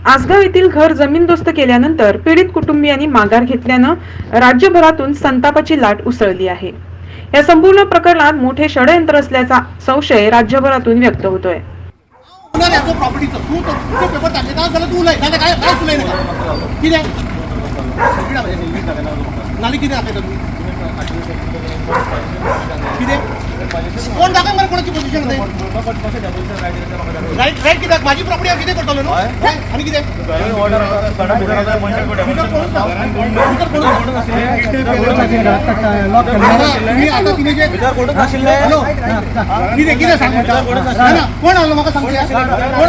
आसगाव येथील घर जमीनदोस्त केल्यानंतर पीडित कुटुंबियांनी माघार घेतल्यानं राज्यभरातून संतापाची लाट उसळली आहे. या संपूर्ण प्रकरणात मोठे षडयंत्र असल्याचा संशय राज्यभरातून व्यक्त होतोय. कोण दाखवा मला कोणाची पोझिशन आहे राईट राईट किती माझी प्रॉपर्टी किती करतो ना आणि किती ऑर्डर कोण आलं मग सांगते कोण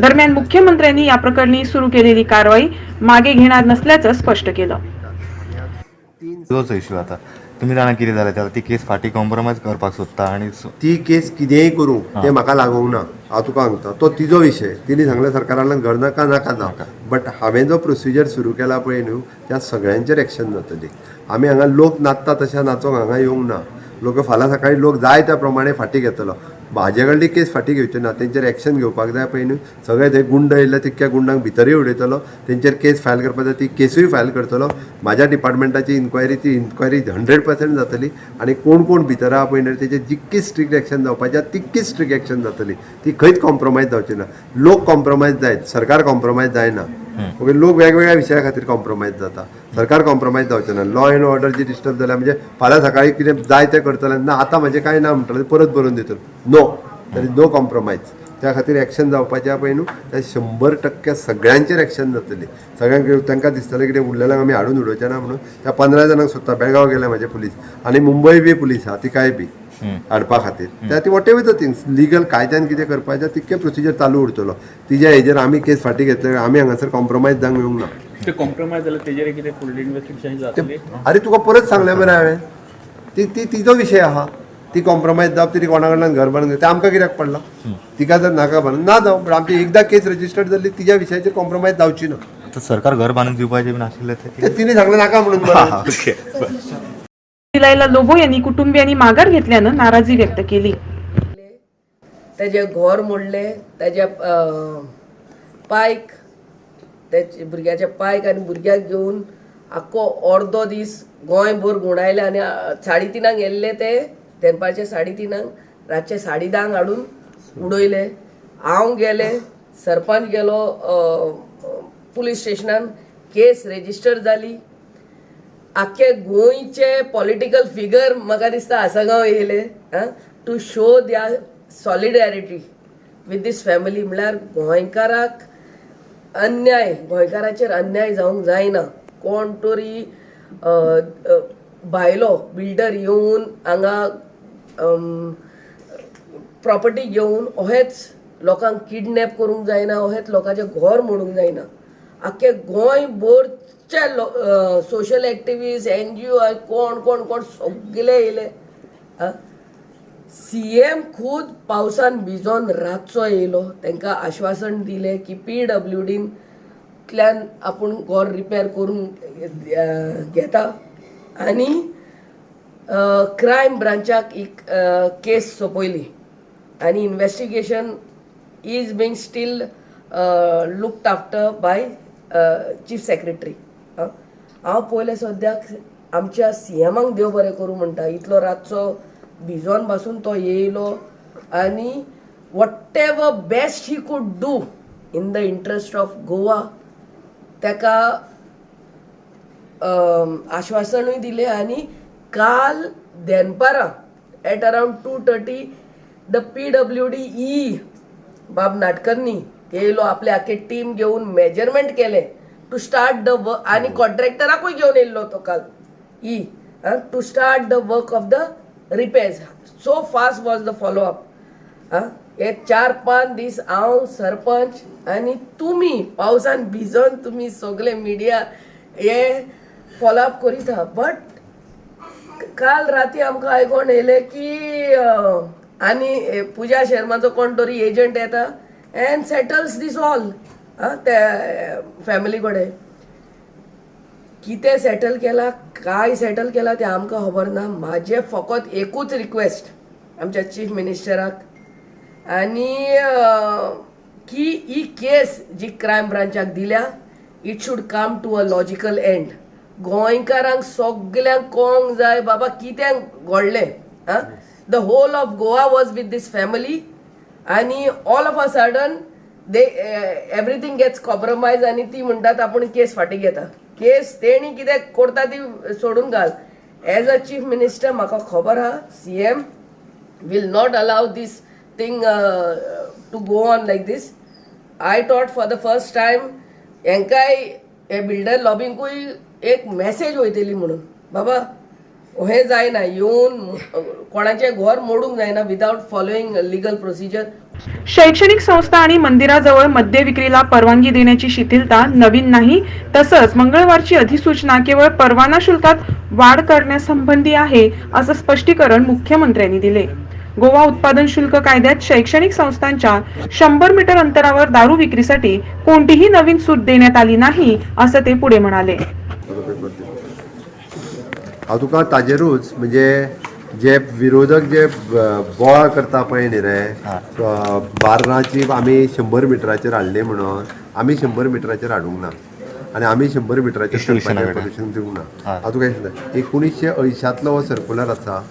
दरम्यान मुख्यमंत्र्यांनी या प्रकरणी सुरू केलेली कारवाई मागे घेणार नसल्याचं स्पष्ट केलं. तोच इश्यू आता तुम्ही जाणा कितें जालें जाल्यार ती केस फाटी कॉम्प्रोमायज करपाक सोदता आनी ती केस कितेंय करूं ते म्हाका लागूंक ना. हांव तुका सांगता तो तिजो विशय. तिने सांगलें सरकारान घर नाका नाका ना बट हांवें जो प्रोसिजर सुरू केला पळय न्हू त्या सगळ्यांचेर एक्शन जातली. आमी हांगा लोक नाचता तशें नाचोंक हांगा येवंक ना. लोक फाल्यां सकाळी लोक जाय त्या प्रमाणे फाटी घेतलो. म्हाजे कडली केस फाटी घेवची ना. तेंचेर एक्शन घेवपाक जाय पळय न्हू. सगळे थंय गुंड येयले तितक्या गुंडांक भितरूय उडयतलो. तेंचेर केस फायल करपाक जाय ती केसूय फायल करतलो. म्हाज्या डिपार्टमेंटाची इन्क्वायरी ती इन्क्वायरी 100% जातली आनी कोण कोण भितर आहा पळय तेचेर जितकी स्ट्रिक्ट एक्शन जावपाची तितकी स्ट्रिक्ट एक्शन जातली. ती खंयच कॉम्प्रोमायज जावची ना. लोक कॉम्प्रोमायज जायत, सरकार कॉम्प्रोमायज जायना. ओके, लोक वेगवेगळ्या विशया खातीर कॉम्प्रोमायज जाता. सरकार कॉम्प्रोमायज जावचें ना. लॉ एंड ऑर्डर जी डिस्टर्ब जाल्या म्हणजे फाल्यां सकाळी कितें जाय तें करतलें ना. आतां म्हणजे कांय ना म्हणटलें परत बरोवन दितलो. No, there is no compromise. त्या खातीर एक्शन जावपाचें पळय न्हू त्या 100% सगळ्यांचेर एक्शन जातली. सगळ्यांक तांकां दिसतलें कितें उरलेल्यांक आमी हाडून उडोवचें ना म्हणून त्या 15 जाणांक सोदता. बेळगांव गेले म्हाजे पुलीस आनी मुंबय बी पुलीस आहा तिकाय बी हाडपा खातीर. त्या ती what ever the things legal कायद्यान कितें करपाचें तितकें प्रोसिजर चालू उरतलो. तिच्या हेजेर आमी केस फाटी घेतले आमी हांगासर कॉम्प्रोमायज जावंक येवंक ना. ते कॉम्प्रोमायज जाल्यार तेजेर कितें फुडली इन्व्हेस्टिगेशन जातली. अरे तुका परत सांगलें मरे हांवें ती तिजो विशय आहा. ती कॉम्प्रोमायज जावप ती कोणा कडल्यान घर बांदून ते आमकां कित्याक पडला. तिका जर नाका बांदून ना जावं पण आमची एकदां केस रजिस्टर्ड जाल्ली तिच्या विशयाचेर कॉम्प्रोमायज जावची ना. आतां सरकार घर बांदून दिवपाचें बीन आशिल्लें ते तिने सांगलें नाका म्हणून. दिलायला लोबो यांनी कुटुंबियांनी माघार घेतल्यानं नाराजी व्यक्त केली. तेजे घर मोडले, तेज्या पायक तेजे भुरग्याच्या पायक आनी भुरग्याक घेवन आख्खो अर्दो दीस गोंयभर घुंवडायले आनी 3:30 गेल्ले ते दनपारचे 3:30 रातचे 10:30 हाडून उडयले. हांव गेले, सरपंच गेलो पुलीस स्टेशनान, केस रेजिस्टर जाली. आख्खे गोंयचे पॉलिटिकल फिगर म्हाका दिसता आसगांव येयले टू शो द्या सॉलिडॅरिटी विथ दीस फॅमिली. म्हळ्यार गोंयकाराक अन्याय, गोंयकाराचेर अन्याय जावंक जायना. कोण तरी भायलो बिल्डर येवन हांगा प्रॉपर्टी घेवन अहेच लोकांक किडनॅप करूंक जायना, अहेच लोकांचें घर मोडूंक जायना. आख्खे गोंयभरचे सोशल एक्टिविस्ट NGO कोण कोण कोण सगळे येयले. CM खूद पावसान भिजोन रातचो येयलो. तांकां आश्वासन दिलें की PWDंतल्यान आपूण घर रिपेर करून घेता आनी क्रायम ब्रांचाक एक केस सोपयली आनी investigation is being steel looked after by chief secretary. हांव पयले सद्याक आमच्या CMाक देव बरें करूं म्हणटा. इतलो रातचो भिजोन पासून तो येयलो आनी what ever best he could do in the interest of Goa ताका आश्वासनूय दिलें. आनी काल दनपारां एट अरावंड 2:30 द PWD बाब नाटकर्नी येयलो. आपले आख्खे टीम घेवन मेजरमेंट केले टू स्टार्ट द वर्क आनी कॉन्ट्रॅक्टराकूय घेवन येयल्लो तो काल to start the work of the repairs. So fast was the follow up. हे 4-5 दीस हांव सरपंच आनी तुमी पावसान भिजोन तुमी सगळे मिडिया हे फॉलोअप करीत आहा. बट काल राती आमकां आयकोन येयलें की आनी पुजा शर्माचो कोण तरी एजंट येता अँड सेटल्स दीस ऑल. त्या फॅमिली कडेन कितें सेटल केला काय सेटल केला तें आमकां खबर ना. म्हाजें फकत एकूच रिक्वेस्ट आमच्या चीफ मिनिस्टराक आनी की ही केस जी क्रायम ब्रांचाक दिल्या it should come to a logical end. गोंयकारांक सगल्यांक कळोंक जाय बाबा कितें घडलें. The whole of Goa was with this family आनी all of a sudden they everything gets compromise आनी ती म्हणटात आपूण केस फाटीं घेता. केस तेणी कितें करता ती सोडून घाल. एज अ चीफ मिनिस्टर म्हाका खबर आहा CM will not allow this thing to go on like this. I thought for the first time हेंकाय हे बिल्डर लॉबींकूय एक मेसेज वयतली म्हणून बाबा हें जायना येवन कोणाचें घर मोडूंक जायना विदाउट फॉलोईंग लिगल प्रोसिजर. शैक्षणिक संस्था आणि मंदिराजवळ मद्य विक्रीला परवानगी देण्याची शिथिलता नवीन नाही. तसंच मंगळवारची अधिसूचना केवळ परवाना शुल्कात वाढ करण्यासंबंधी आहे असं स्पष्टीकरण मुख्यमंत्र्यांनी दिले. गोवा उत्पादन शुल्क कायद्यात शैक्षणिक संस्थांच्या 100 मीटर अंतरावर दारू विक्रीसाठी कोणतीही नवीन सूट देण्यात आली नाही असं ते पुढे म्हणाले. हांव तुका ताजेरूच म्हणजे जे विरोधक जे बोवाळ करता पळय न्ही रे बार्राची आमी 100 मिटराचेर हाडली म्हणून आमी 100 मिटराचेर हाडूंक ना आनी आमी 100 मिटराचेर परमिशन दिवंक ना. हांव तुका सांगता 1980 हो सर्कुलर आसा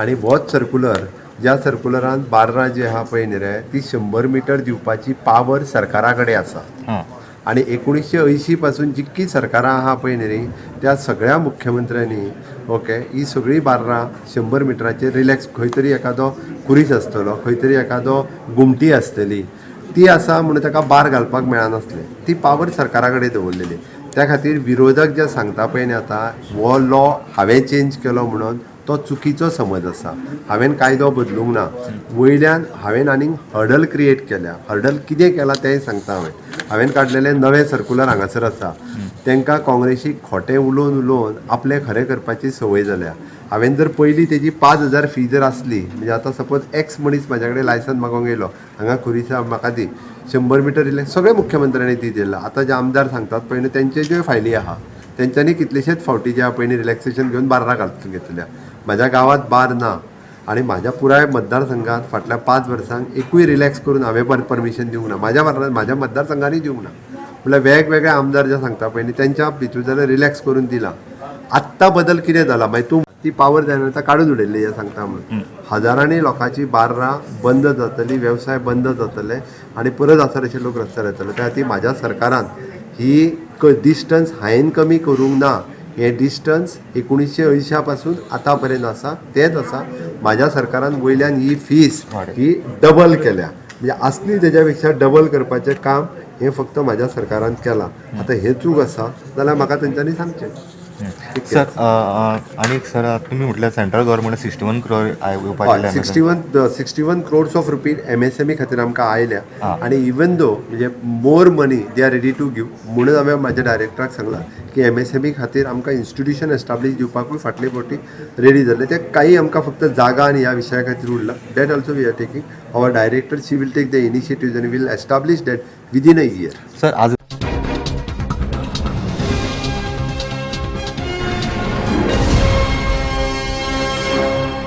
आनी होच सर्कुलर ज्या सर्कुलरान बार्रां जी आहा पळय न्ही रे ती 100 मिटर दिवपाची पावर सरकारा कडेन आसा. आणि 1980 पासून जितकी सरकारां आहा पळय न्ही त्या सगळ्या मुख्यमंत्र्यांनी ओके ही सगळी बार्रां 100 मिटराचेर रिलॅक्स खंय तरी एखादो कुरीस आसतलो खंय तरी एखादो गुमटी आसतली ती आसा म्हणून ताका बार घालपाक मेळनासलें. ती पावर सरकारा कडेन दवरलेली. त्या खातीर विरोधक जे सांगता पळय न्ही आतां हो लॉ हांवें चेंज केलो म्हणून तो चुकीचो समज आसा. हांवें कायदो बदलूंक ना. वयल्यान हांवें आनीक हर्डल क्रिएट केल्या. हर्डल कितें केलां तेंय सांगता हांवें काडलेले नवे सर्कुलर हांगासर आसा. तांकां काँग्रेसीक खोटें उलोवन आपलें खरें करपाची संवय जाल्या. हांवें जर पयलीं तेजी 5000 फी जर आसली म्हणजे आतां सपोज एक्स मनीस म्हाज्या कडेन लायसन मागोंक येयलो हांगा खुरीसा म्हाका दी 100 मिटर रिलॅक्स सगळे मुख्यमंत्र्यांनी ती दिला. आतां जे आमदार सांगतात पळय न्ही तेंच्यो ज्यो फायली आहा तेंच्यांनी कितलेशेच फावटी जे पळय न्ही रिलॅक्सेशन घेवन बार्रां घालून घेतल्या. म्हज्या गांवांत बार ना आनी म्हाज्या पुराय मतदारसंघात फाटल्या 5 वर्सांक एकूय रिलॅक्स करून हांवें परमिशन दिवंक ना. म्हाज्या मतदारसंघांनी दिवंक ना. म्हळ्यार वेगवेगळे आमदार जे सांगता पळय न्ही तेंच्या भितर जाल्यार रिलॅक्स करून दिला. आत्तां बदल कितें जाला मागीर तूं ती पावर जायना आतां काडून उडयल्ली हें सांगता म्हणून हजारांनी लोकांची बार्रां बंद जातली वेवसाय बंद जातले आनी परत आसत अशे लोक रस्त्यार येतले. त्या खातीर म्हाज्या सरकारान ही डिस्टन्स हायेन कमी करूंक ना. हें डिस्टन्स 1980 पासून आतां पर्यंत आसा तेंच आसा. म्हाज्या सरकारान वयल्यान ही फीस ही डबल केल्या म्हणजे असली तेज्या पेक्षा डबल करपाचें काम हें फक्त म्हाज्या सरकारान केलां. आतां हें चूक आसा जाल्यार म्हाका तेंच्यांनी सांगचें. सर आणि सर तुम्ही म्हटलं सेंट्रल गव्हर्नमेंट 61 करोड हय 61 crores ऑफ रुपीज MSME खातीर आमकां आयल्या आनी इवन दो म्हणजे more money they are ready to give म्हणून हांवें म्हाज्या डायरेक्टराक सांगलां की MSME खातीर आमकां इन्स्टिट्यूशन एस्टाब्लीश दिवपाकूय फाटले फावटी रेडी जाल्ले. ते काही आमकां फक्त जागा आनी ह्या विशया खातीर उरला. That also we are taking. Our director she will take the initiative आनी will establish that within a year. Sir आज